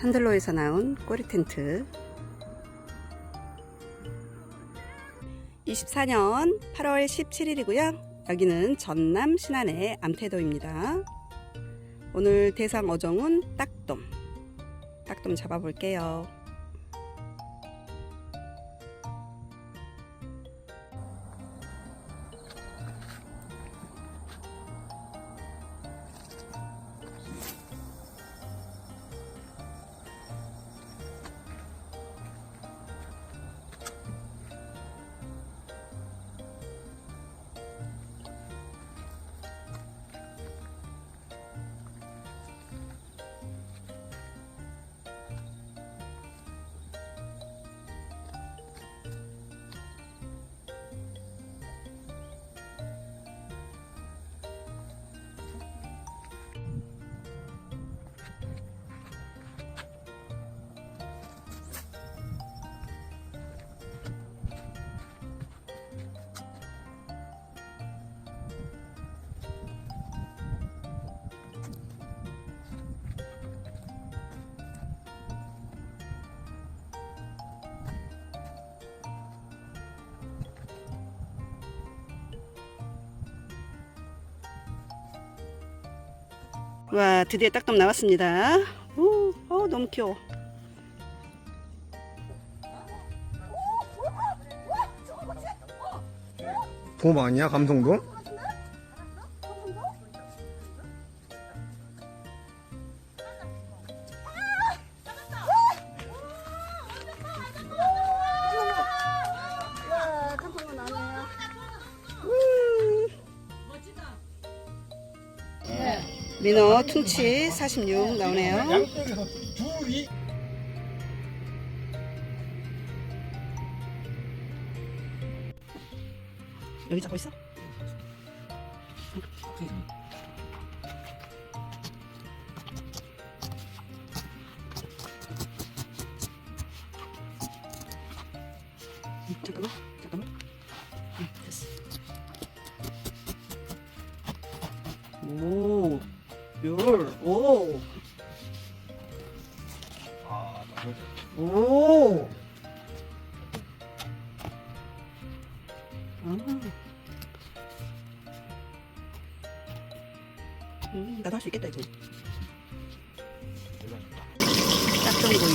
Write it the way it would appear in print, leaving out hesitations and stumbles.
산들로에서 나온 꼬리 텐트. 24년 8월 17일이고요. 여기는 전남 신안의 암태도입니다. 오늘 대상 어종은 딱돔 잡아볼게요. 와, 드디어 딱돔 나왔습니다. 오, 너무 귀여워. 돔 아니야? 감성돔? 민어 퉁치 46 나오네요. 양쪽에서 둘이 여기 잡고 있어? 잠깐만. 됐어. 오, 오. 오. 나도 할 수 있겠다, 이거. 딱정구이.